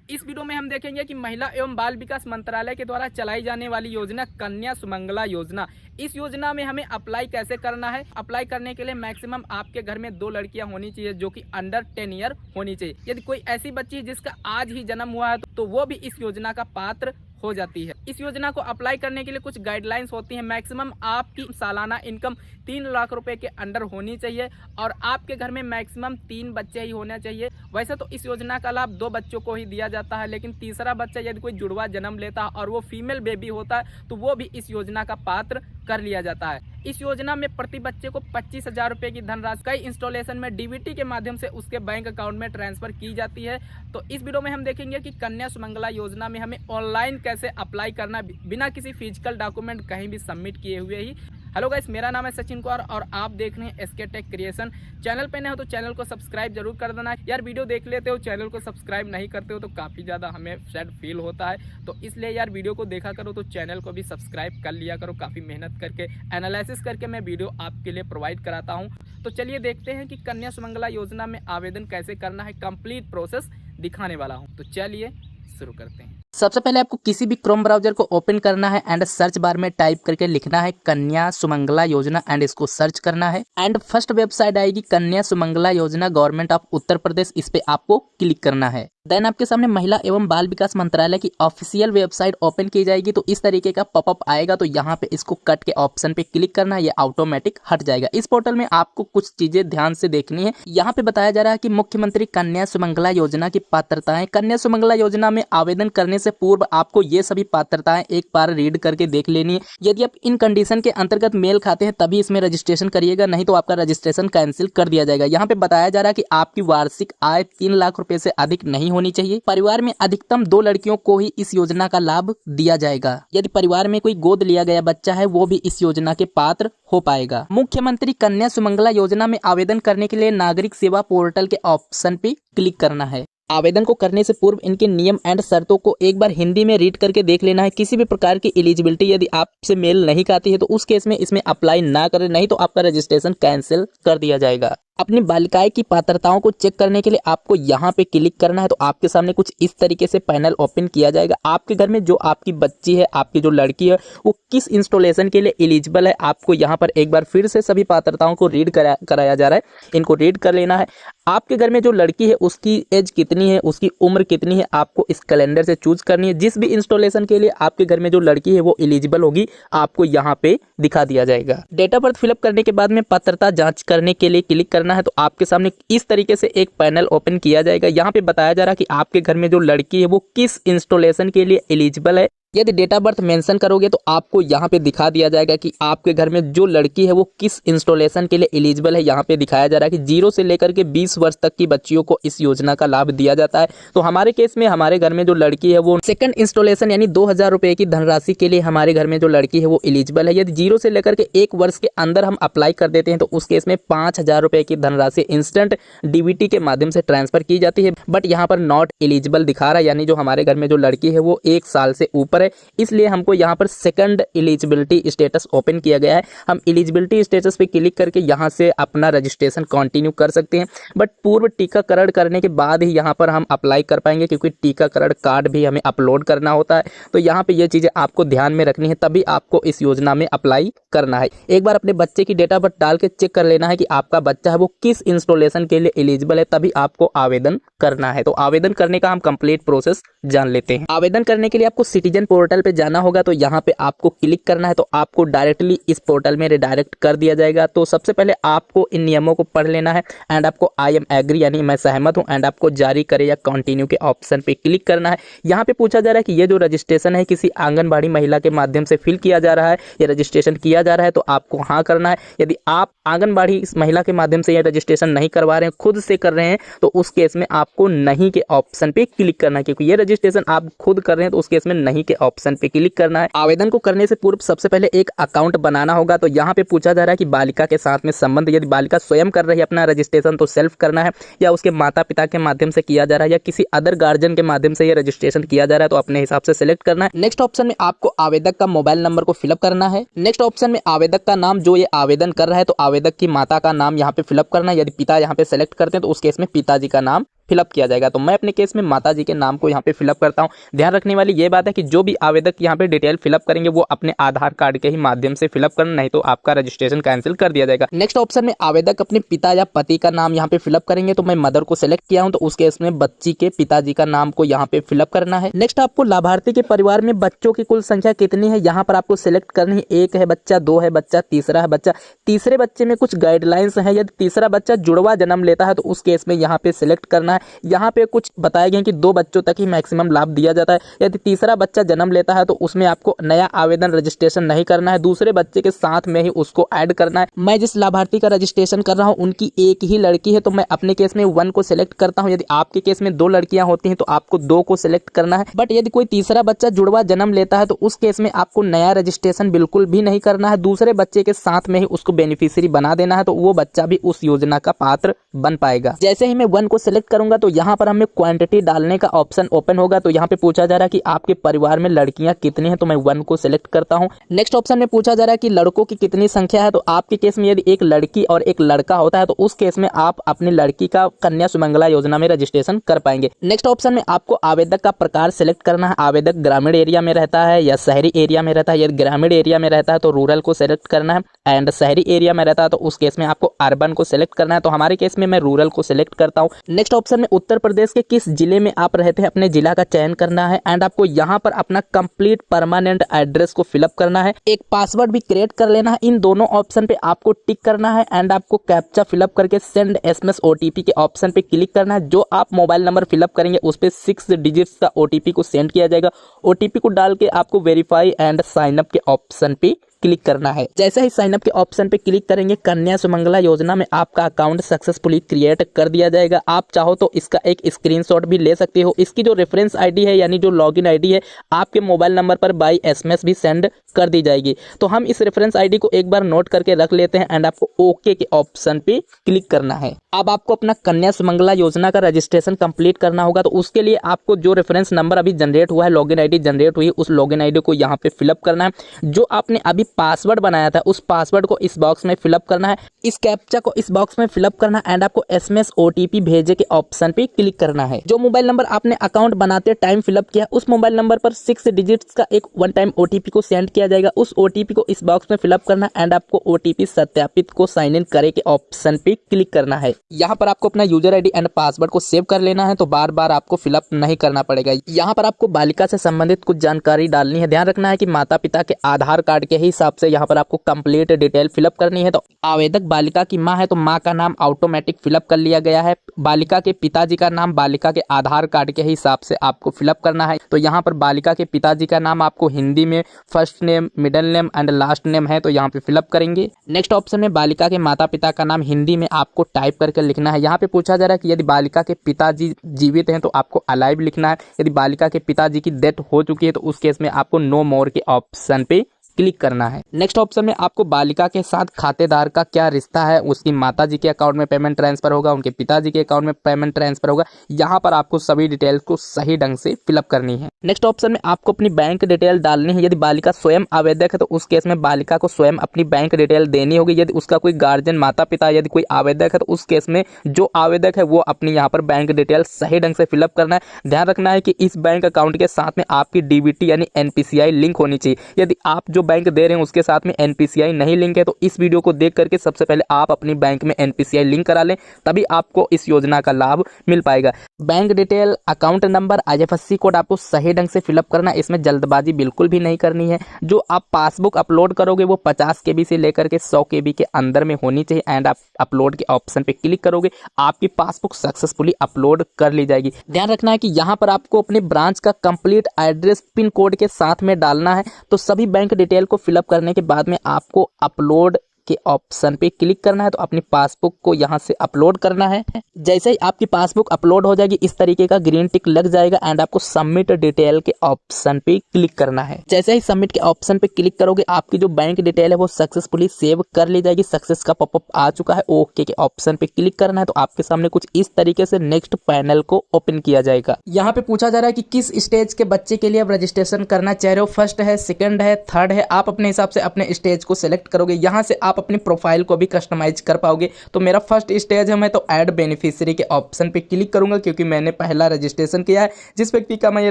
इस वीडियो में हम देखेंगे कि महिला एवं बाल विकास मंत्रालय के द्वारा चलाई जाने वाली योजना कन्या सुमंगला योजना, इस योजना में हमें अप्लाई कैसे करना है। अप्लाई करने के लिए मैक्सिमम आपके घर में 2 लड़कियां होनी चाहिए जो कि अंडर 10 ईयर होनी चाहिए। यदि कोई ऐसी बच्ची जिसका आज ही जन्म हुआ है तो वो भी इस योजना का पात्र हो जाती है। इस योजना को अप्लाई करने के लिए कुछ गाइडलाइंस होती हैं। मैक्सिमम आपकी सालाना इनकम 3 लाख रुपए के अंडर होनी चाहिए और आपके घर में मैक्सिमम 3 बच्चे ही होने चाहिए। वैसे तो इस योजना का लाभ 2 बच्चों को ही दिया जाता है, लेकिन तीसरा बच्चा यदि कोई जुड़वा जन्म लेता है और वो फीमेल बेबी होता है तो वो भी इस योजना का पात्र कर लिया जाता है। इस योजना में प्रति बच्चे को 25,000 रुपए की धनराशि कई इंस्टॉलेशन में डीबीटी के माध्यम से उसके बैंक अकाउंट में ट्रांसफर की जाती है। तो इस वीडियो में हम देखेंगे कि कन्या सुमंगला योजना में हमें ऑनलाइन कैसे अप्लाई करना बिना किसी फिजिकल डॉक्यूमेंट कहीं भी सबमिट किए हुए ही। हेलो गाइस, मेरा नाम है सचिन कुमार और आप देख रहे हैं एसके टेक क्रिएशन। चैनल पे नए हो तो चैनल को सब्सक्राइब जरूर कर देना यार। वीडियो देख लेते हो, चैनल को सब्सक्राइब नहीं करते हो तो काफ़ी ज़्यादा हमें सैड फील होता है। तो इसलिए यार वीडियो को देखा करो तो चैनल को भी सब्सक्राइब कर लिया करो। काफ़ी मेहनत करके एनालिसिस करके मैं वीडियो आपके लिए प्रोवाइड कराता हूँ। तो चलिए देखते हैं कि कन्या सुमंगला योजना में आवेदन कैसे करना है। कंप्लीट प्रोसेस दिखाने वाला हूँ, तो चलिए शुरू करते हैं। सबसे पहले आपको किसी भी क्रोम ब्राउजर को ओपन करना है एंड सर्च बार में टाइप करके लिखना है कन्या सुमंगला योजना एंड इसको सर्च करना है। एंड फर्स्ट वेबसाइट आएगी कन्या सुमंगला योजना गवर्नमेंट ऑफ उत्तर प्रदेश, इस पे आपको क्लिक करना है। देन आपके सामने महिला एवं बाल विकास मंत्रालय की ऑफिशियल वेबसाइट ओपन की जाएगी। तो इस तरीके का पॉपअप आएगा, तो यहाँ पे इसको कट के ऑप्शन पे क्लिक करना है, ये ऑटोमेटिक हट जाएगा। इस पोर्टल में आपको कुछ चीजें ध्यान से देखनी है। यहाँ पे बताया जा रहा है कि मुख्यमंत्री कन्या सुमंगला योजना की पात्रताएं। कन्या सुमंगला योजना में आवेदन करने से पूर्व आपको ये सभी पात्रताएं एक बार रीड करके देख लेनी है। यदि आप इन कंडीशन के अंतर्गत मेल खाते हैं तभी इसमें रजिस्ट्रेशन करिएगा, नहीं तो आपका रजिस्ट्रेशन कैंसिल कर दिया जाएगा। यहाँ पे बताया जा रहा है कि आपकी वार्षिक आय 3 लाख रुपए से अधिक नहीं होनी चाहिए। परिवार में अधिकतम 2 लड़कियों को ही इस योजना का लाभ दिया जाएगा। यदि परिवार में कोई गोद लिया गया बच्चा है वो भी इस योजना के पात्र हो पाएगा। मुख्यमंत्री कन्या सुमंगला योजना में आवेदन करने के लिए नागरिक सेवा पोर्टल के ऑप्शन पे क्लिक करना है। आवेदन को करने से पूर्व इनके नियम एंड शर्तों को एक बार हिंदी में रीड करके देख लेना है। किसी भी प्रकार की एलिजिबिलिटी यदि आपसे मेल नहीं खाती है तो उस केस में इसमें अप्लाई ना करें, नहीं तो आपका रजिस्ट्रेशन कैंसिल कर दिया जाएगा। अपनी बालिकाएं की पात्रताओं को चेक करने के लिए आपको यहाँ पे क्लिक करना है। तो आपके सामने कुछ इस तरीके से पैनल ओपन किया जाएगा। आपके घर में जो आपकी बच्ची है, आपकी जो लड़की है, वो किस इंस्टॉलेशन के लिए एलिजिबल है, आपको यहाँ पर एक बार फिर से सभी पात्रताओं को रीड कराया जा रहा है। इनको रीड कर लेना है। आपके घर में जो लड़की है उसकी एज कितनी है, उसकी उम्र कितनी है, आपको इस कैलेंडर से चूज करनी है। जिस भी इंस्टॉलेशन के लिए आपके घर में जो लड़की है वो एलिजिबल होगी, आपको यहाँ पे दिखा दिया जाएगा। डेट ऑफ बर्थ फिलअप करने के बाद में पात्रता जांच करने के लिए क्लिक करना है। तो आपके सामने इस तरीके से एक पैनल ओपन किया जाएगा। यहाँ पे बताया जा रहा है कि आपके घर में जो लड़की है वो किस इंस्टॉलेशन के लिए एलिजिबल है। यदि डेट ऑफ बर्थ मेंशन करोगे तो आपको यहाँ पे दिखा दिया जाएगा कि आपके घर में जो लड़की है वो किस इंस्टॉलेशन के लिए एलिजिबल है। यहाँ पे दिखाया जा रहा है कि 0 से लेकर के 20 वर्ष तक की बच्चियों को इस योजना का लाभ दिया जाता है। तो हमारे केस में हमारे घर में जो लड़की है वो सेकंड इंस्टॉलेशन यानी 2,000 रुपए की धनराशि के लिए हमारे घर में जो लड़की है वो एलिजिबल है। यदि 0 से लेकर के 1 वर्ष के अंदर हम अप्लाई कर देते हैं तो उस केस में 5,000 रुपए की धनराशि इंस्टेंट डीबीटी के माध्यम से ट्रांसफर की जाती है। बट यहाँ पर नॉट एलिजिबल दिखा रहा है, यानी जो हमारे घर में जो लड़की है वो 1 साल से ऊपर है, इसलिए हमको यहाँ पर सेकंड एलिजिबिलिटी स्टेटस ओपन किया गया है। हम एलिजिबिलिटी स्टेटस पे क्लिक करके यहाँ से अपना रजिस्ट्रेशन कंटिन्यू कर सकते हैं। बट पूर्व टीकाकरण करने के बाद ही यहाँ पर हम अप्लाई कर पाएंगे, क्योंकि टीकाकरण कार्ड भी हमें अपलोड करना होता है। तो यहाँ पे ये चीजें आपको ध्यान में रखनी है, तभी आपको इस योजना में अप्लाई करना है। एक बार अपने बच्चे की डेट ऑफ बर्थ डाल के चेक कर लेना है कि आपका बच्चा है वो किस इंस्टॉलेशन के लिए एलिजिबल है, तभी आपको आवेदन करना है। तो आवेदन करने का हम कंप्लीट प्रोसेस जान लेते हैं। आवेदन करने के लिए आपको सिटीजन पोर्टल पे जाना होगा। तो यहाँ पे आपको क्लिक करना है, तो आपको डायरेक्टली इस पोर्टल में रिडायरेक्ट कर दिया जाएगा। तो सबसे पहले आपको इन नियमों को पढ़ लेना है एंड आपको आई एम एग्री यानी मैं सहमत हूँ एंड आपको जारी करे या कंटिन्यू के ऑप्शन पे क्लिक करना है। यहाँ पे पूछा जा रहा है कि ये जो रजिस्ट्रेशन है किसी आंगनबाड़ी महिला के माध्यम से फिल किया जा रहा है, ये रजिस्ट्रेशन किया जा रहा है, तो आपको हाँ करना है। यदि आप आंगनबाड़ी इस महिला के माध्यम से ये रजिस्ट्रेशन नहीं करवा रहे हैं, खुद से कर रहे हैं, तो उस केस में आपको नहीं के ऑप्शन पे क्लिक करना है, क्योंकि ये रजिस्ट्रेशन आप खुद कर रहे हैं तो उस केस में नहीं के ऑप्शन पे क्लिक करना है। आवेदन को करने से पूर्व सबसे पहले एक अकाउंट बनाना होगा। तो यहाँ पे पूछा जा रहा है कि बालिका के साथ में संबंध, यदि बालिका स्वयं कर रही है अपना रजिस्ट्रेशन तो सेल्फ करना है, या उसके माता पिता के माध्यम से किया जा रहा है, या किसी अदर गार्जियन के माध्यम से ये रजिस्ट्रेशन किया जा रहा है, तो अपने हिसाब से सिलेक्ट करना है। नेक्स्ट ऑप्शन में आपको आवेदक का मोबाइल नंबर को फिलअप करना है। नेक्स्ट ऑप्शन में आवेदक का नाम, जो ये आवेदन कर रहा है तो आवेदक की माता का नाम यहाँ पे फिलअप करना है। यदि पिता यहाँ पे सेलेक्ट करते हैं तो उस केस में पिताजी का नाम फिलअप किया जाएगा। तो मैं अपने केस में माता जी के नाम को यहाँ पे फिलअप करता हूँ। ध्यान रखने वाली ये बात है कि जो भी आवेदक यहाँ पे डिटेल फिलअप करेंगे वो अपने आधार कार्ड के ही माध्यम से फिलअप करना, नहीं तो आपका रजिस्ट्रेशन कैंसिल कर दिया जाएगा। नेक्स्ट ऑप्शन में आवेदक अपने पिता या पति का नाम यहाँ पे फिलअप करेंगे। तो मैं मदर को सिलेक्ट किया हूँ, तो उस केस में बच्ची के पिताजी का नाम को यहाँ पे फिलअप करना है। नेक्स्ट आपको लाभार्थी के परिवार में बच्चों की कुल संख्या कितनी है यहाँ पर आपको सिलेक्ट करनी है। 1 है बच्चा, 2 है बच्चा, तीसरा है बच्चा। तीसरे बच्चे में कुछ गाइडलाइंस है, यदि तीसरा बच्चा जुड़वा जन्म लेता है तो उस केस में यहाँ पे सिलेक्ट करना है। यहाँ पे कुछ बताए गए कि 2 बच्चों तक ही मैक्सिमम लाभ दिया जाता है। यदि तीसरा बच्चा जन्म लेता है तो उसमें आपको नया आवेदन रजिस्ट्रेशन नहीं करना है, दूसरे बच्चे के साथ में ही उसको ऐड करना है। मैं जिस लाभार्थी का रजिस्ट्रेशन कर रहा हूँ उनकी एक ही लड़की है, तो मैं अपने केस में 1 को सिलेक्ट करता हूँ। यदि आपके केस में 2 लड़कियां होती हैं तो आपको 2 को सिलेक्ट करना है। बट यदि कोई तीसरा बच्चा जुड़वा जन्म लेता है तो उस केस में आपको नया रजिस्ट्रेशन बिल्कुल भी नहीं करना है, दूसरे बच्चे के साथ में ही उसको बेनिफिशियरी बना देना है, तो वो बच्चा भी उस योजना का पात्र बन पाएगा। जैसे ही मैं 1 को सिलेक्ट करूंगा तो यहाँ पर हमें क्वांटिटी डालने का ऑप्शन ओपन होगा। तो यहाँ पे पूछा जा रहा है कि आपके परिवार में लड़कियां कितनी हैं, तो मैं 1 को सिलेक्ट करता हूँ। नेक्स्ट ऑप्शन में पूछा जा रहा है कि लड़कों की कितनी संख्या है, तो आपके केस में यदि एक लड़की और एक लड़का होता है तो उस केस में आप अपनी लड़की का कन्या सुमंगला योजना में रजिस्ट्रेशन कर पाएंगे। नेक्स्ट ऑप्शन में आपको आवेदक का प्रकार सिलेक्ट करना है। आवेदक ग्रामीण एरिया में रहता है या शहरी एरिया में रहता है। यदि ग्रामीण एरिया में रहता है तो रूरल को सिलेक्ट करना है, एंड शहरी एरिया में रहता है तो उस केस में आपको अर्बन को सिलेक्ट करना है। तो हमारे केस में मैं रूरल को सिलेक्ट करता हूँ। नेक्स्ट ऑप्शन में उत्तर प्रदेश के किस जिले में आप रहते हैं अपने जिला का चयन करना है, एंड आपको यहाँ पर अपना कंप्लीट परमानेंट एड्रेस को फिलअप करना है। एक पासवर्ड भी क्रिएट कर लेना है। इन दोनों ऑप्शन पे आपको टिक करना है, एंड आपको कैप्चा फिलअप करके सेंड SMS OTP के ऑप्शन पे क्लिक करना है। जो आप मोबाइल नंबर फिलअप करेंगे उस पे 6 डिजिट्स का OTP को सेंड किया जाएगा। OTP को डाल के आपको वेरीफाई एंड साइन अप के ऑप्शन पे क्लिक करना है। जैसे ही साइन अप के ऑप्शन पे क्लिक करेंगे कन्या सुमंगला योजना में आपका अकाउंट सक्सेसफुली क्रिएट कर दिया जाएगा। आप चाहो तो इसका एक स्क्रीनशॉट भी ले सकते हो। इसकी जो रेफरेंस आईडी है यानी जो लॉगिन आईडी है आपके मोबाइल नंबर पर बाय SMS भी सेंड कर दी जाएगी। तो हम इस रेफरेंस आईडी को एक बार नोट करके रख लेते हैं, एंड आपको ओके के ऑप्शन पे क्लिक करना है। अब आपको अपना कन्या सुमंगला योजना का रजिस्ट्रेशन कंप्लीट करना होगा। तो उसके लिए आपको जो रेफरेंस नंबर अभी जनरेट हुआ है, लॉगिन आईडी जनरेट हुई, उस लॉगिन आईडी को यहाँ पे फिलअप करना है। जो आपने अभी पासवर्ड बनाया था उस पासवर्ड को इस बॉक्स में फिलअप करना है। इस कैप्चा को इस बॉक्स में फिलअप करना है, एंड आपको SMS OTP भेजे के ऑप्शन पे क्लिक करना है। जो मोबाइल नंबर आपने अकाउंट बनाते टाइम फिलअप किया उस मोबाइल नंबर पर 6 डिजिट्स का एक 1 टाइम OTP को सेंड किया जाएगा। उस OTP को इस बॉक्स में फिलअप करना है, एंड आपको OTP सत्यापित को साइन इन करे के ऑप्शन पे क्लिक करना है। यहाँ पर आपको अपना यूजर आईडी एंड पासवर्ड को सेव कर लेना है, तो बार बार आपको फिलअप नहीं करना पड़ेगा। यहाँ पर आपको बालिका से संबंधित कुछ जानकारी डालनी है। ध्यान रखना है कि माता पिता के आधार कार्ड के हिसाब से यहाँ पर आपको कंप्लीट डिटेल फिलअप करनी है। तो आवेदक बालिका की माँ है तो माँ का नाम ऑटोमेटिक फिलअप कर लिया गया है। बालिका के पिताजी का नाम बालिका के आधार कार्ड के हिसाब से आपको फिलअप करना है। तो यहाँ पर बालिका के पिताजी का नाम आपको हिंदी में first name, middle name and last name है, तो यहाँ पे फिलअप करेंगे। नेक्स्ट ऑप्शन में बालिका के माता पिता का नाम हिंदी में आपको टाइप करके लिखना है। यहाँ पे पूछा जा रहा है कि यदि बालिका के पिताजी जीवित हैं तो आपको अलाइव लिखना है। यदि बालिका के पिताजी की डेथ हो चुकी है तो उस केस में आपको नो मोर के ऑप्शन पे क्लिक करना है। नेक्स्ट ऑप्शन में आपको बालिका के साथ खातेदार का क्या रिश्ता है, उसकी माताजी के अकाउंट में पेमेंट ट्रांसफर होगा, उनके पिताजी के अकाउंट में पेमेंट ट्रांसफर होगा। यहाँ पर आपको सभी डिटेल्स को सही ढंग से फिलअप करनी है। नेक्स्ट ऑप्शन में आपको अपनी बैंक डिटेल डालनी है। यदि बालिका स्वयं आवेदक है तो उस केस में बालिका को स्वयं अपनी बैंक डिटेल देनी होगी। यदि उसका कोई गार्जियन माता पिता यदि कोई आवेदक है तो उस केस में जो आवेदक है वो अपनी यहाँ पर बैंक डिटेल सही ढंग से फिलअप करना है। ध्यान रखना है कि इस बैंक अकाउंट के साथ में आपकी DBT यानी NPCI लिंक होनी चाहिए। यदि आप जो बैंक दे रहे हैं उसके साथ में NPCI नहीं लिंक है तो इस वीडियो को देख करके सबसे पहले आप अपनी बैंक में NPCI लिंक करा लें, तभी आपको इस योजना का लाभ मिल पाएगा। Bank detail, account number, IFSC code आपको सही ढंग से फिलअप करना है। इसमें जल्दबाजी बिल्कुल भी नहीं करनी है। जो आप पासबुक अपलोड करोगे वो 50 KB से लेकर के 100 KB के अंदर में होनी चाहिए, एंड आप अपलोड के ऑप्शन पे क्लिक करोगे आपकी पासबुक सक्सेसफुली अपलोड कर ली जाएगी। ध्यान रखना है कि यहाँ पर आपको अपने ब्रांच का कंप्लीट एड्रेस पिन कोड के साथ में डालना है। तो सभी बैंक डिटेल को फिलअप करने के बाद में आपको अपलोड के ऑप्शन पे क्लिक करना है। तो अपनी पासबुक को यहाँ से अपलोड करना है। जैसे ही आपकी पासबुक अपलोड हो जाएगी इस तरीके का ग्रीन टिक लग जाएगा, एंड आपको सबमिट डिटेल के ऑप्शन पे क्लिक करना है। जैसे ही सबमिट के ऑप्शन पे क्लिक करोगे आपकी जो बैंक डिटेल है वो सक्सेसफुली सेव कर ली जाएगी। सक्सेस का पॉपअप आ चुका है, ओके के ऑप्शन पे क्लिक करना है। तो आपके सामने कुछ इस तरीके से नेक्स्ट पैनल को ओपन किया जाएगा। यहाँ पे पूछा जा रहा है कि किस स्टेज के बच्चे के लिए आप रजिस्ट्रेशन करना चाह रहे हो, फर्स्ट है, सेकंड है, थर्ड है। आप अपने हिसाब से अपने स्टेज को सिलेक्ट करोगे। यहाँ से आप आप अपनी प्रोफाइल को भी कस्टमाइज कर पाओगे। तो मेरा फर्स्ट स्टेज है, मैं तो ऐड बेनिफिशियरी के ऑप्शन पे क्लिक करूंगा क्योंकि मैंने पहला रजिस्ट्रेशन किया है। जिस व्यक्ति का मैं ये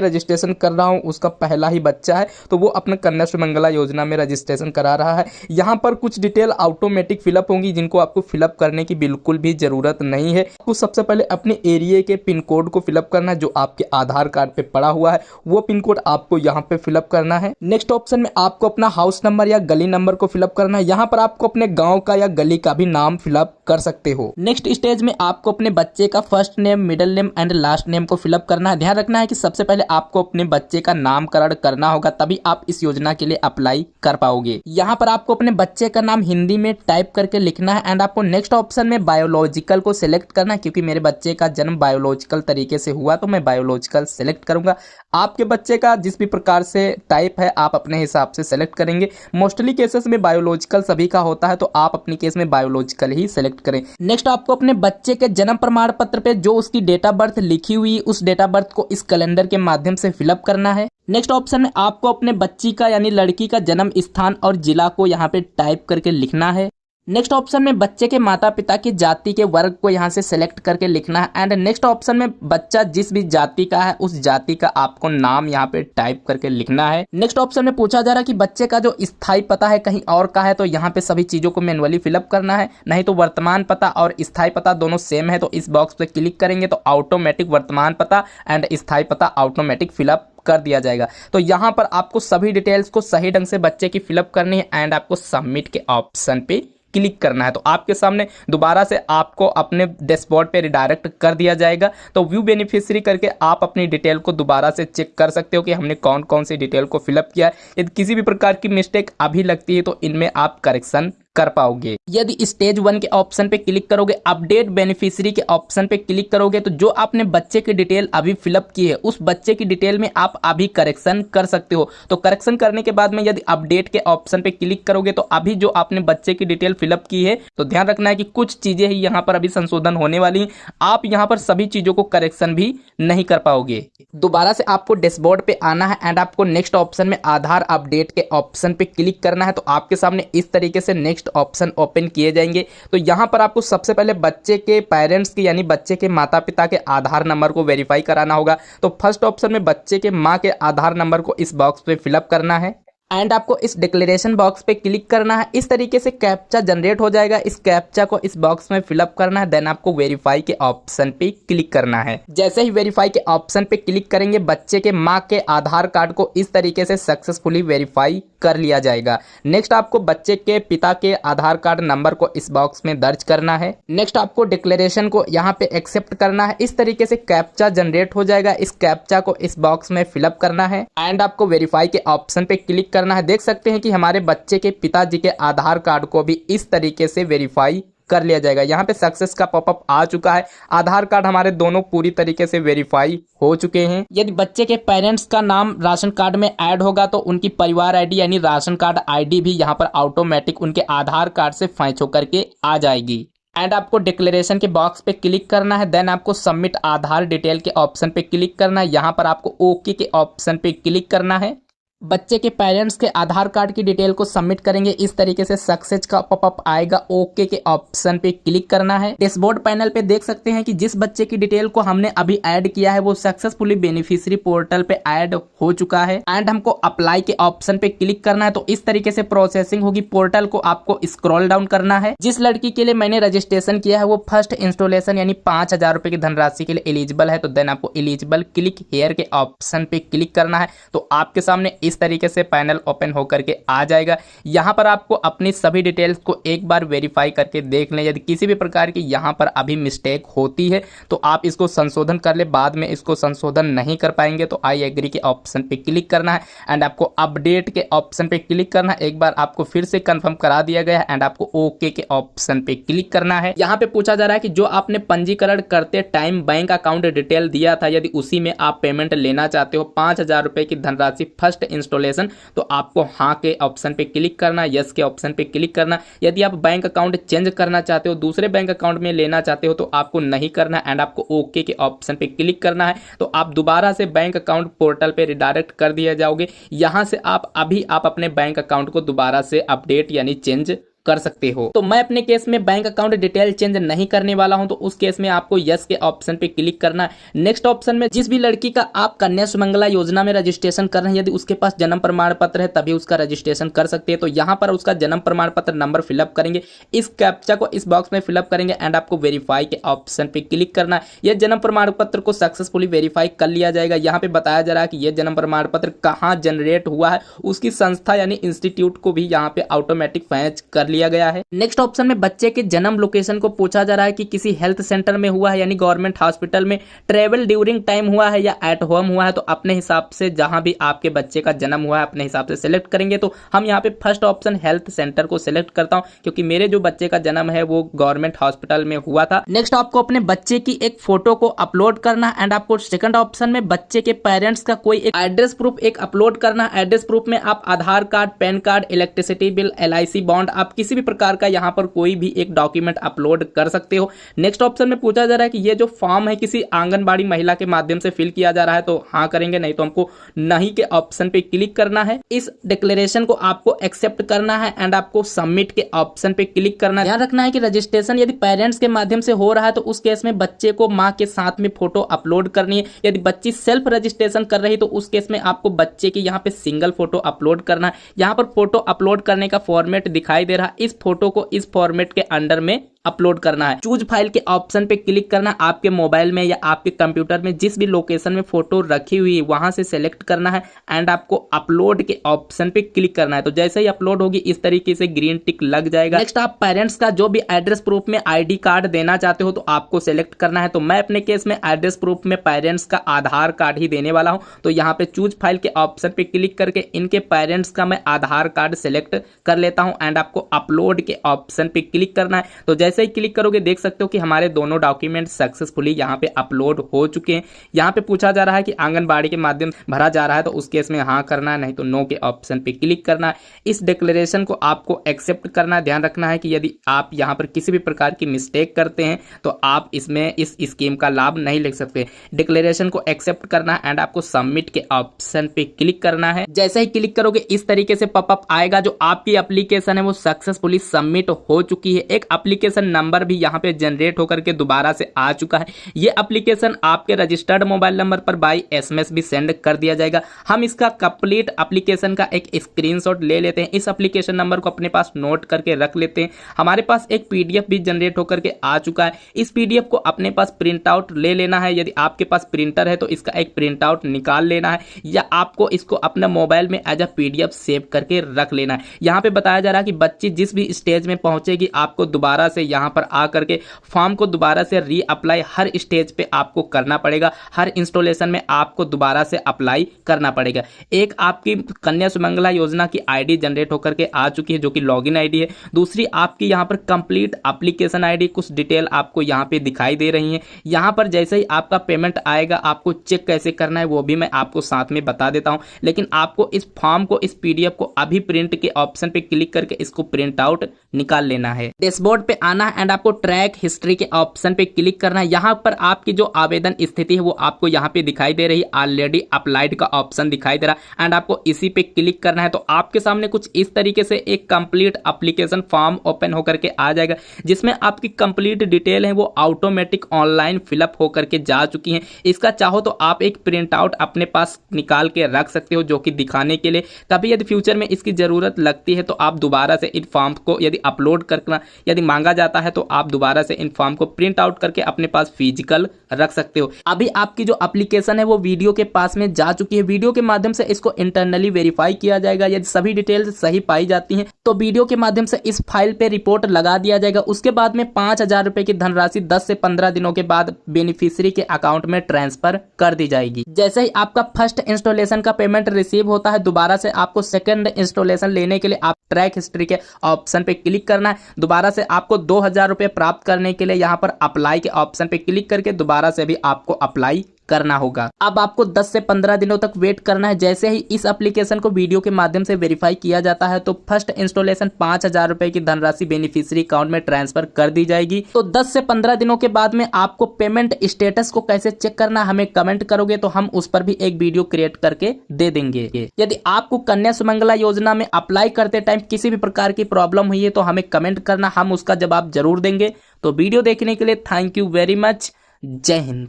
रजिस्ट्रेशन कर रहा हूँ उसका पहला ही बच्चा है, तो वो अपना कन्या सुमंगला योजना में रजिस्ट्रेशन करा रहा है। यहाँ पर कुछ डिटेल ऑटोमेटिक फिलअप होंगी जिनको आपको फिलअप करने की बिल्कुल भी जरूरत नहीं है। आपको सबसे पहले अपने एरिया के पिन कोड को फिलअप करना है, जो आपके आधार कार्ड पे पड़ा हुआ है वो पिन कोड आपको यहाँ पे फिलअप करना है। नेक्स्ट ऑप्शन में आपको अपना हाउस नंबर या गली नंबर को फिलअप करना है। यहाँ पर आपको अपने गांव का या गली का भी नाम फिलअप कर सकते हो। नेक्स्ट स्टेज में आपको अपने बच्चे का first name, middle name and last name को फिलअप करना है। ध्यान रखना है कि सबसे पहले आपको अपने बच्चे का नामकरण करना होगा, तभी आप इस योजना के लिए अप्लाई कर पाओगे। यहाँ पर आपको अपने बच्चे का नाम हिंदी में टाइप करके लिखना है एंड आपको नेक्स्ट ऑप्शन में बायोलॉजिकल को सिलेक्ट करना है, क्योंकि मेरे बच्चे का जन्म बायोलॉजिकल तरीके से हुआ तो मैं बायोलॉजिकल सेलेक्ट करूंगा। आपके बच्चे का जिस भी प्रकार से टाइप है आप अपने हिसाब से सेलेक्ट करेंगे। मोस्टली केसेस में बायोलॉजिकल सभी का होता है, तो आप अपनी केस में बायोलॉजिकल ही सेलेक्ट करें। नेक्स्ट आपको अपने बच्चे के जन्म प्रमाण पत्र पे जो उसकी डेट ऑफ बर्थ लिखी हुई उस डेट ऑफ बर्थ को इस कैलेंडर के माध्यम से फिलअप करना है। नेक्स्ट ऑप्शन में आपको अपने बच्ची का यानी लड़की का जन्म स्थान और जिला को यहाँ पे टाइप करके लिखना है। नेक्स्ट ऑप्शन में बच्चे के माता पिता की जाति के वर्ग को यहाँ से सेलेक्ट करके लिखना है एंड नेक्स्ट ऑप्शन में बच्चा जिस भी जाति का है उस जाति का आपको नाम यहाँ पे टाइप करके लिखना है। नेक्स्ट ऑप्शन में पूछा जा रहा है कि बच्चे का जो स्थायी पता है कहीं और का है, तो यहाँ पे सभी चीजों को मैनुअली फिलअप करना है, नहीं तो वर्तमान पता और स्थायी पता दोनों सेम है, तो इस बॉक्स पे क्लिक करेंगे तो ऑटोमेटिक वर्तमान पता एंड स्थायी पता ऑटोमेटिक फिलअप कर दिया जाएगा। तो यहाँ पर आपको सभी डिटेल्स को सही ढंग से बच्चे की फिलअप करनी है एंड आपको सबमिट के ऑप्शन पे क्लिक करना है। तो आपके सामने दोबारा से आपको अपने डैशबोर्ड पे रिडायरेक्ट कर दिया जाएगा। तो व्यू बेनिफिशियरी करके आप अपनी डिटेल को दोबारा से चेक कर सकते हो कि हमने कौन कौन सी डिटेल को फिलअप किया है। यदि किसी भी प्रकार की मिस्टेक अभी लगती है तो इनमें आप करेक्शन कर पाओगे। यदि स्टेज 1 के ऑप्शन पे क्लिक करोगे, अपडेट बेनिफिशियरी के ऑप्शन पे क्लिक करोगे, तो जो आपने बच्चे की डिटेल अभी फिलअप की है उस बच्चे की डिटेल में आप अभी करेक्शन कर सकते हो। तो करेक्शन करने के बाद में यदि अपडेट के ऑप्शन पे क्लिक करोगे तो अभी जो आपने बच्चे की डिटेल फिलअप की है, तो ध्यान रखना है कि कुछ चीजें ही यहाँ पर अभी संशोधन होने वाली हैं। आप यहाँ पर सभी चीजों को करेक्शन भी नहीं कर पाओगे। दोबारा से आपको डैशबोर्ड पे आना है एंड आपको नेक्स्ट ऑप्शन में आधार अपडेट के ऑप्शन पे क्लिक करना है। तो आपके सामने इस तरीके से नेक्स्ट ऑप्शन ओपन किए जाएंगे। तो यहां पर आपको सबसे पहले बच्चे के पेरेंट्स की यानी बच्चे के माता पिता के आधार नंबर को वेरीफाई कराना होगा। तो फर्स्ट ऑप्शन में बच्चे के मां के आधार नंबर को इस बॉक्स पे फिलअप करना है एंड आपको इस डिक्लेरेशन बॉक्स पे क्लिक करना है। इस तरीके से कैप्चा जनरेट हो जाएगा। इस कैप्चा को इस बॉक्स में फिलअप करना है, देन आपको वेरीफाई के ऑप्शन पे क्लिक करना है। जैसे ही वेरीफाई के ऑप्शन पे क्लिक करेंगे बच्चे के मां के आधार कार्ड को इस तरीके से सक्सेसफुली वेरीफाई कर लिया जाएगा। नेक्स्ट आपको बच्चे के पिता के आधार कार्ड नंबर को इस बॉक्स में दर्ज करना है। नेक्स्ट आपको डिक्लेरेशन को यहाँ पे एक्सेप्ट करना है। इस तरीके से कैप्चा जनरेट हो जाएगा। इस कैप्चा को इस बॉक्स में फिलअप करना है एंड आपको वेरीफाई के ऑप्शन पे क्लिक करना है। देख सकते हैं कि हमारे बच्चे के पिताजी के आधार कार्ड को भी इस तरीके से वेरीफाई कर लिया जाएगा। यहाँ पे सक्सेस का पॉपअप आ चुका है। आधार कार्ड हमारे दोनों पूरी तरीके से वेरीफाई हो चुके हैं। यदि बच्चे के पेरेंट्स का नाम राशन कार्ड में ऐड होगा तो उनकी परिवार आईडी यानी राशन कार्ड आईडी भी यहाँ पर ऑटोमेटिक उनके आधार कार्ड से फैच होकर के आ जाएगी। एंड आपको डिक्लेरेशन के बॉक्स पे क्लिक करना है। देन आपको सबमिट आधार डिटेल के ऑप्शन पे क्लिक करना है। यहाँ पर आपको ओके के ऑप्शन पे क्लिक करना है। बच्चे के पेरेंट्स के आधार कार्ड की डिटेल को सबमिट करेंगे। इस तरीके से सक्सेस का पॉपअप आएगा। ओके के ऑप्शन पे क्लिक करना है। डैशबोर्ड पैनल पे देख सकते हैं कि जिस बच्चे की डिटेल को हमने अभी ऐड किया है वो सक्सेसफुली बेनिफिशियरी पोर्टल पे ऐड हो चुका है एंड हमको अप्लाई के ऑप्शन पे क्लिक करना है। तो इस तरीके से प्रोसेसिंग होगी। पोर्टल को आपको स्क्रॉल डाउन करना है। जिस लड़की के लिए मैंने रजिस्ट्रेशन किया है वो फर्स्ट इंस्टॉलेशन यानी 5,000 रुपए की धनराशि के लिए एलिजिबल है। तो देन आपको एलिजिबल क्लिक हेयर के ऑप्शन पे क्लिक करना है। तो आपके सामने इस तरीके से पैनल ओपन होकर के आ जाएगा। यहां पर आपको अपनी सभी डिटेल्स को एक बार वेरीफाई करके देख लें। यदि किसी भी प्रकार की यहां पर अभी मिस्टेक होती है तो आप इसको संशोधन कर ले। बाद में इसको संशोधन नहीं कर पाएंगे तो आई एग्री के ऑप्शन पे क्लिक करना है एंड आपको अपडेट के ऑप्शन पे क्लिक करना है। एक बार आपको फिर से कंफर्म करा दिया गया है एंड आपको ओके के ऑप्शन पे क्लिक करना है। यहाँ पे पूछा जा रहा है कि जो आपने पंजीकरण करते टाइम बैंक अकाउंट डिटेल दिया था यदि उसी में आप पेमेंट लेना चाहते हो 5,000 रुपए की धनराशि फर्स्ट इंस्टॉलेशन, तो आपको हाँ के ऑप्शन पे क्लिक करना, यस के ऑप्शन पे क्लिक करना। यदि आप बैंक अकाउंट चेंज करना चाहते हो, दूसरे बैंक अकाउंट में लेना चाहते हो तो आपको नहीं करना एंड आपको ओके के ऑप्शन पे क्लिक करना है। तो आप दोबारा से बैंक अकाउंट पोर्टल पे रिडायरेक्ट कर दिया जाओगे। यहां से आप अपने बैंक अकाउंट को दोबारा से अपडेट यानी चेंज कर सकते हो। तो मैं अपने केस में बैंक अकाउंट डिटेल चेंज नहीं करने वाला हूं, तो उस केस में आपको यस के ऑप्शन पे क्लिक करना है। नेक्स्ट ऑप्शन में जिस भी लड़की का आप कन्या सुमंगला योजना में रजिस्ट्रेशन कर रहे हैं, यदि उसके पास जन्म प्रमाण पत्र है तभी उसका रजिस्ट्रेशन कर सकते हैं। तो यहाँ पर उसका जन्म प्रमाण पत्र नंबर फिलअप करेंगे, इस कैप्चा को इस बॉक्स में फिलअप करेंगे एंड आपको वेरीफाई के ऑप्शन पे क्लिक करना है। यह जन्म प्रमाण पत्र को सक्सेसफुली वेरीफाई कर लिया जाएगा। यहाँ पे बताया जा रहा है कि यह जन्म प्रमाण पत्र कहाँ जनरेट हुआ है, उसकी संस्था यानी इंस्टीट्यूट को भी यहाँ पे ऑटोमेटिक फैच कर लिया गया है। नेक्स्ट ऑप्शन में बच्चे के जन्म लोकेशन को पूछा जा रहा है कि किसी हेल्थ सेंटर में हुआ है यानी गवर्नमेंट हॉस्पिटल में, ट्रेवल ड्यूरिंग टाइम हुआ है या एट होम हुआ है। तो अपने हिसाब से जहां भी आपके बच्चे का जन्म हुआ है अपने हिसाब से सिलेक्ट करेंगे। तो हम यहाँ पे फर्स्ट ऑप्शन हेल्थ सेंटर को सिलेक्ट करता हूं, क्योंकि मेरे जो बच्चे का जन्म है वो गवर्नमेंट हॉस्पिटल में हुआ था। नेक्स्ट आपको अपने बच्चे की एक फोटो को अपलोड करना एंड आपको सेकंड ऑप्शन में बच्चे के पेरेंट्स का कोई एक एड्रेस प्रूफ एक अपलोड करना। एड्रेस प्रूफ में आप Aadhaar card, PAN card, electricity bill, LIC bond, आप किसी भी प्रकार का यहाँ पर कोई भी एक डॉक्यूमेंट अपलोड कर सकते हो। नेक्स्ट ऑप्शन में पूछा जा रहा है कि ये जो फॉर्म है किसी आंगनबाड़ी महिला के माध्यम से फिल किया जा रहा है, तो हाँ करेंगे, नहीं तो हमको नहीं के ऑप्शन पे क्लिक करना है। इस डिक्लेरेशन को आपको एक्सेप्ट करना है एंड आपको सबमिट के ऑप्शन पे क्लिक करना है। ध्यान रखना है कि रजिस्ट्रेशन यदि पेरेंट्स के माध्यम से हो रहा है तो उस केस में बच्चे को माँ के साथ में फोटो अपलोड करनी है। यदि बच्ची सेल्फ रजिस्ट्रेशन कर रही तो उस केस में आपको बच्चे की यहाँ पे सिंगल फोटो अपलोड करना है। यहाँ पर फोटो अपलोड करने का फॉर्मेट दिखाई दे रहा है, इस फोटो को इस फॉर्मेट के अंडर में अपलोड करना है। चूज फाइल के ऑप्शन पे क्लिक करना है। आपके मोबाइल में या आपके कंप्यूटर में जिस भी लोकेशन में फोटो रखी हुई है वहां से सेलेक्ट करना है एंड आपको अपलोड के ऑप्शन पे क्लिक करना है। तो जैसे ही अपलोड होगी इस तरीके से ग्रीन टिक लग जाएगा। नेक्स्ट आप पेरेंट्स का जो भी एड्रेस प्रूफ में ID कार्ड देना चाहते हो तो आपको सेलेक्ट करना है। तो मैं अपने केस में एड्रेस प्रूफ में पेरेंट्स का आधार कार्ड ही देने वाला हूं। तो यहाँ पे चूज फाइल के ऑप्शन पे क्लिक करके इनके पेरेंट्स का मैं आधार कार्ड सेलेक्ट कर लेता हूं एंड आपको अपलोड के ऑप्शन पे क्लिक करना है। तो जैसे ही क्लिक करोगे देख सकते हो कि हमारे दोनों डॉक्यूमेंट सक्सेसफुली यहाँ पे अपलोड हो चुके हैं। यहाँ पे पूछा जा रहा है कि आंगनबाड़ी के माध्यम से भरा जा रहा है, तो उस केस में हाँ करना है, नहीं तो नो के ऑप्शन पे क्लिक करना है। इस डिक्लेरेशन को आपको एक्सेप्ट करना है। ध्यान रखना है कि यदि आप यहाँ पर किसी भी प्रकार की मिस्टेक करते हैं तो आप इसमें इस स्कीम का लाभ नहीं ले सकते। डिक्लेरेशन को एक्सेप्ट करना है एंड आपको सबमिट के ऑप्शन पे क्लिक करना है। जैसे ही क्लिक करोगे इस तरीके से पॉपअप आएगा। जो आपकी एप्लीकेशन है वो सक्सेसफुली सबमिट हो चुकी है। एक एप्लीकेशन नंबर भी यहाँ पे जनरेट होकर के दोबारा से आ चुका है। ये एप्लीकेशन आपके रजिस्टर्ड मोबाइल नंबर पर बाय SMS भी सेंड कर दिया जाएगा। हम इसका कंप्लीट एप्लीकेशन का एक स्क्रीनशॉट ले लेते हैं। इस एप्लीकेशन नंबर को अपने पास नोट करके रख लेते हैं। हमारे पास एक PDF भी जनरेट होकर के आ चुका है। इस PDF को अपने पास प्रिंट आउट ले लेना है। यदि आपके पास प्रिंटर है तो इसका एक प्रिंट आउट निकाल लेना है, या आपको इसको अपने मोबाइल में एज अ PDF सेव करके रख लेना है। यहाँ पे बताया जा रहा है कि बच्ची जिस भी स्टेज में पहुंचेगी आपको दोबारा से यहाँ पर आकर के फॉर्म को दोबारा से री अप्लाई हर स्टेज पे आपको करना पड़ेगा। हर इंस्टॉलेशन में आपको दोबारा से अप्लाई करना पड़ेगा। एक आपकी कन्या सुमंगला योजना की ID जनरेट होकर के आ चुकी है जो कि लॉगिन ID है। दूसरी आपकी यहाँ पर कंप्लीट एप्लीकेशन ID, कुछ डिटेल आपको यहाँ पे दिखाई दे रही है। यहाँ पर जैसे ही आपका पेमेंट आएगा आपको चेक कैसे करना है वो भी मैं आपको साथ में बता देता हूँ। लेकिन आपको इस फॉर्म को, इस PDF को अभी प्रिंट के ऑप्शन पे क्लिक करके इसको प्रिंट आउट निकाल लेना है। डैशबोर्ड पे आना है एंड आपको ट्रैक हिस्ट्री के ऑप्शन पे क्लिक करना है। यहाँ पर आपकी जो आवेदन स्थिति है वो आपको यहाँ पे दिखाई दे रही है। ऑलरेडी अप्लाइड का ऑप्शन दिखाई दे रहा है एंड आपको इसी पे क्लिक करना है। तो आपके सामने कुछ इस तरीके से एक कंप्लीट एप्लीकेशन फॉर्म ओपन होकर के आ जाएगा, जिसमें आपकी कंप्लीट डिटेल है वो ऑटोमेटिक ऑनलाइन फिलअप होकर के जा चुकी हैं। इसका चाहो तो आप एक प्रिंट आउट अपने पास निकाल के रख सकते हो, जो कि दिखाने के लिए कभी यदि फ्यूचर में इसकी जरूरत लगती है तो आप दोबारा से इन फॉर्म को यदि अपलोड करना यदि मांगा जाता है तो आप दोबारा से इन फॉर्म को प्रिंट आउट करके अपने पास फिजिकल रख सकते हो। अभी आपकी जो एप्लीकेशन है वो वीडियो के पास में जा चुकी है। वीडियो के माध्यम से इसको इंटरनली वेरीफाई किया जाएगा। यदि सभी डिटेल्स सही पाई जाती हैं तो वीडियो के माध्यम से इस फाइल पे रिपोर्ट लगा दिया जाएगा। उसके बाद में 5,000 रुपए की धनराशि 10 से 15 दिनों के बाद बेनिफिशियरी के अकाउंट में ट्रांसफर कर दी जाएगी। जैसे ही आपका फर्स्ट इंस्टॉलेशन का पेमेंट रिसीव होता है दोबारा से आपको सेकंड इंस्टॉलेशन लेने के लिए आप ट्रैक हिस्ट्री के ऑप्शन पे क्लिक करना है। दोबारा से आपको 2,000 रुपए प्राप्त करने के लिए यहाँ पर अप्लाई के ऑप्शन पे क्लिक करके दोबारा से भी आपको अप्लाई करना होगा। अब आपको 10 से 15 दिनों तक वेट करना है। जैसे ही इस एप्लीकेशन को वीडियो के माध्यम से वेरीफाई किया जाता है तो फर्स्ट इंस्टॉलेशन 5,000 रुपए की धनराशि बेनिफिशियरी अकाउंट में ट्रांसफर कर दी जाएगी। तो 10 से 15 दिनों के बाद में आपको पेमेंट स्टेटस को कैसे चेक करना हमें कमेंट करोगे तो हम उस पर भी एक वीडियो क्रिएट करके दे देंगे। यदि आपको कन्या सुमंगला योजना में अप्लाई करते टाइम किसी भी प्रकार की प्रॉब्लम हुई है तो हमें कमेंट करना, हम उसका जवाब जरूर देंगे। तो वीडियो देखने के लिए थैंक यू वेरी मच। जय हिंद।